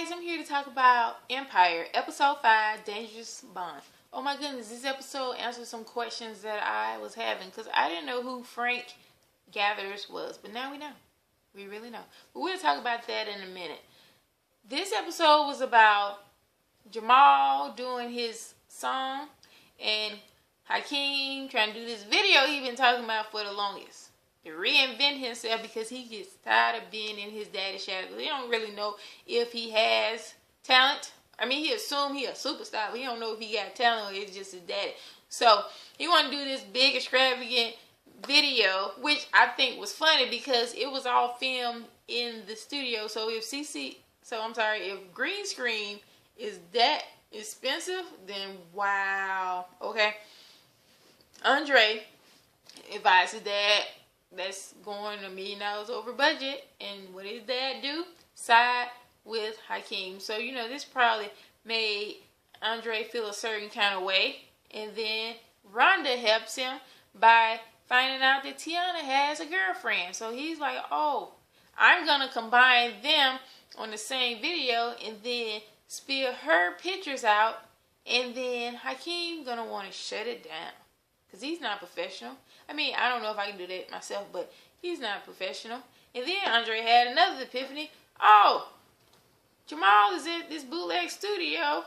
guys, I'm here to talk about Empire, Episode 5, Dangerous Bond. Oh my goodness, this episode answered some questions that I was having because I didn't know who Frank Gathers was, but now we know. We really know. But we'll talk about that in a minute. This episode was about Jamal doing his song and Hakeem trying to do this video he's been talking about for the longest. To reinvent himself because he gets tired of being in his daddy's shadow. He don't really know if he has talent. I mean, he assumed he a superstar, but he don't know if he got talent or it's just his daddy. So he want to do this big extravagant video, which I think was funny because it was all filmed in the studio. So if if green screen is that expensive, then wow. Okay. Andre advised his dad that's going $1 million over budget, and what his dad do? Side with Hakeem. So this probably made Andre feel a certain kind of way, and then Rhonda helps him by finding out that Tiana has a girlfriend. So he's like, oh, I'm gonna combine them on the same video and then spill her pictures out, and then Hakeem gonna want to shut it down because he's not professional. I mean, I don't know if I can do that myself, but he's not professional. And then Andre had another epiphany. Oh, Jamal is at this bootleg studio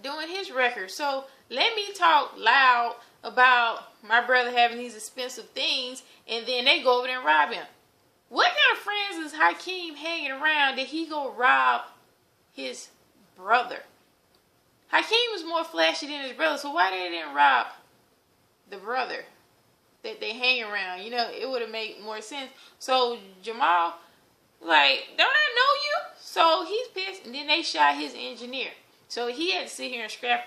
doing his record. So let me talk loud about my brother having these expensive things, and then they go over there and rob him. What kind of friends is Hakeem hanging around that he go rob his brother? Hakeem was more flashy than his brother, so why they didn't rob the brother that they hang around? It would have made more sense. So Jamal, like, don't I know you? So he's pissed, and then they shot his engineer. So he had to sit here and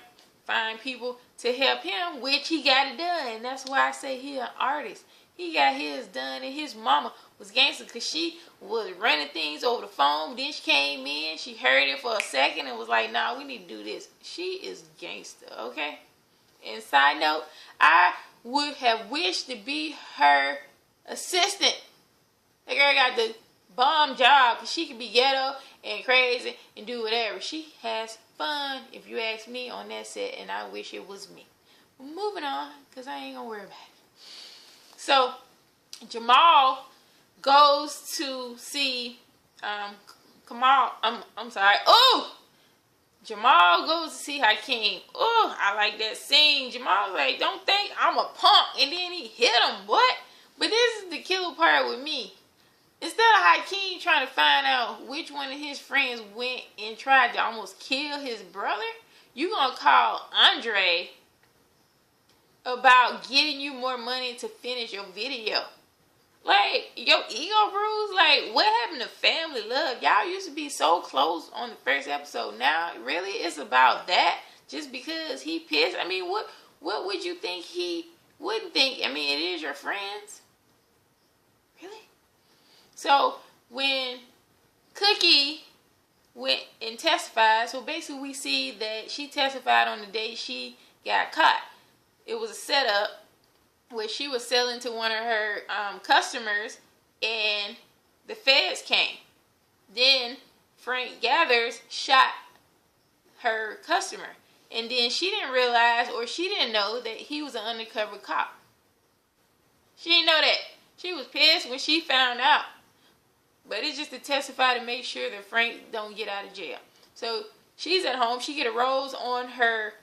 find people to help him, which he got it done. And that's why I say he an artist. He got his done, and his mama was gangster because she was running things over the phone. Then she came in, she heard it for a second and was like, nah, we need to do this. She is gangster, okay? And side note, I would have wished to be her assistant. That girl got the bomb job because she can be ghetto and crazy and do whatever. She has fun, if you ask me, on that set, and I wish it was me. Moving on, because I ain't going to worry about it. So, Jamal goes to see Kamal. I'm sorry. Oh! Jamal goes to see Hakeem. Oh, I like that scene. Jamal's like, don't think I'm a punk. And then he hit him. What? But this is the killer part with me. Instead of Hakeem trying to find out which one of his friends went and tried to almost kill his brother, you gonna call Andre about getting you more money to finish your video. Like, your ego bruised? Like, what happened to family love? Y'all used to be so close on the first episode. Now, really, it's about that? Just because he pissed? I mean, what would you think he wouldn't think? I mean, it is your friends. Really? So, when Cookie went and testified, so basically we see that she testified on the day she got caught. It was a setup where she was selling to one of her customers, and the feds came. Then Frank Gathers shot her customer, and then she didn't realize, or she didn't know, that he was an undercover cop. She didn't know that. She was pissed when she found out. But it's just to testify to make sure that Frank don't get out of jail. So she's at home. She get a rose on her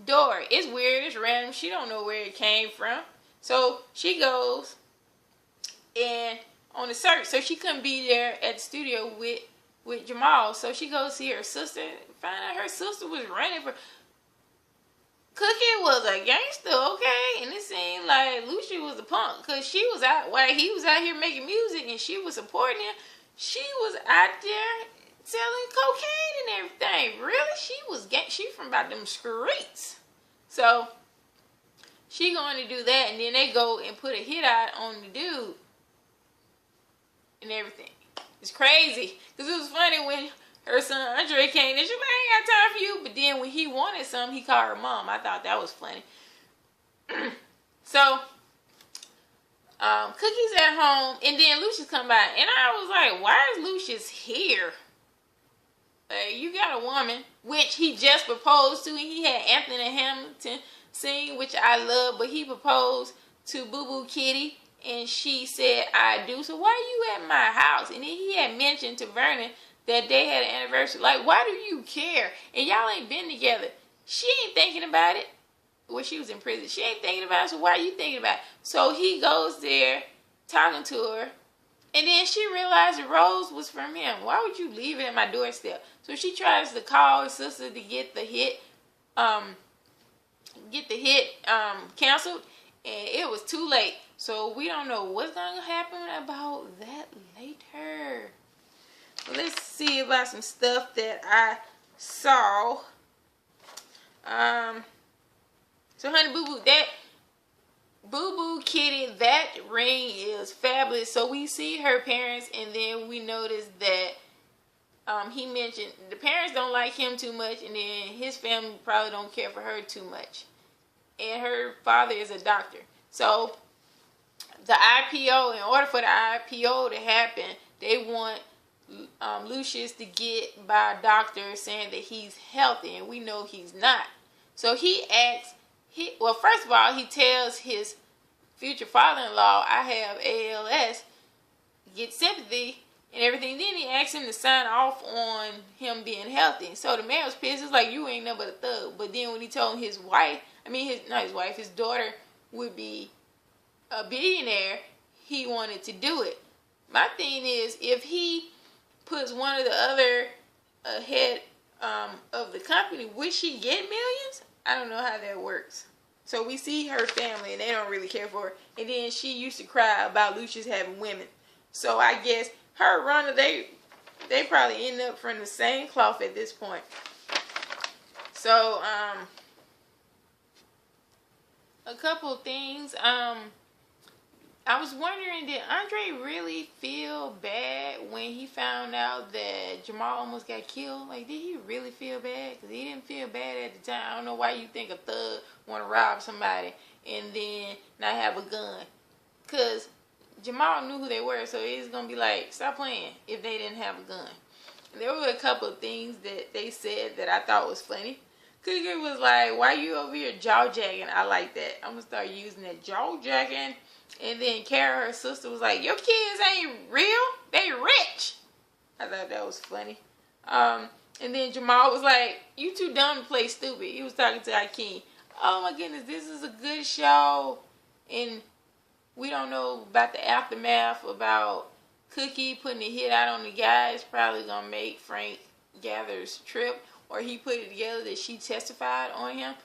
door. It's weird. It's random. She don't know where it came from. So she goes and on a search. So she couldn't be there at the studio with Jamal. So she goes see her sister. Find out her sister was running for... Cookie was a gangster, okay? And it seemed like Lucia was a punk because she was out, while he was out here making music and she was supporting him, she was out there selling cocaine and everything. Really? She from about them streets. So she going to do that, and then they go and put a hit out on the dude and everything. It's crazy because it was funny when her son Andre came and she was like, I ain't got time for you. But then when he wanted something, he called her mom. I thought that was funny. So Cookie's at home, and then Lucius come by, and I was like, why is Lucius here? You got a woman, which he just proposed to, and he had Anthony Hamilton sing, which I love, but he proposed to Boo Boo Kitty, and she said, I do. So why are you at my house? And then he had mentioned to Vernon that they had an anniversary. Like, why do you care? And y'all ain't been together. She ain't thinking about it. Well, she was in prison. She ain't thinking about it, so why are you thinking about it? So he goes there, talking to her, and then she realized the rose was from him. Why would you leave it at my doorstep? So she tries to call her sister to get the hit canceled, and it was too late. So we don't know what's going to happen about that later. Well, let's see about some stuff that I saw. So honey boo boo, that Boo Boo Kitty, that ring is fabulous. So we see her parents, and then we notice that he mentioned the parents don't like him too much, and then his family probably don't care for her too much. And her father is a doctor. So the IPO, in order for the IPO to happen, they want Lucius to get by a doctor saying that he's healthy, and we know he's not. So he asks, well, first of all, he tells his future father-in-law, I have ALS, get sympathy and everything. Then he asks him to sign off on him being healthy. So the man was pissed. It's like, you ain't nothing but a thug. But then when he told his wife, his daughter would be a billionaire, he wanted to do it. My thing is, if he puts one of the other head of the company, would she get millions? I don't know how that works. So we see her family, and they don't really care for her. And then she used to cry about Lucius having women. So I guess her and Rhonda, they probably end up from the same cloth at this point. So a couple of things. I was wondering, did Andre really feel bad when he found out that Jamal almost got killed? Like, did he really feel bad? Because he didn't feel bad at the time. I don't know why you think a thug want to rob somebody and then not have a gun. Because Jamal knew who they were, so he's going to be like, stop playing if they didn't have a gun. And there were a couple of things that they said that I thought was funny. Cougar was like, why you over here jaw-jacking? I like that. I'm going to start using that jaw-jacking. And then Kara, her sister, was like, your kids ain't real. They rich. I thought that was funny. And then Jamal was like, you too dumb to play stupid. He was talking to Akeem. Oh my goodness, this is a good show. And we don't know about the aftermath about Cookie putting a hit out on the guy. It's probably going to make Frank Gather's trip. Or he put it together that she testified on him.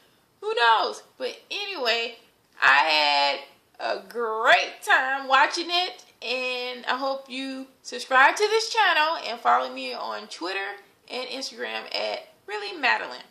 Who knows? But anyway, I had a great time watching it, and I hope you subscribe to this channel and follow me on Twitter and Instagram at Really Madalyn.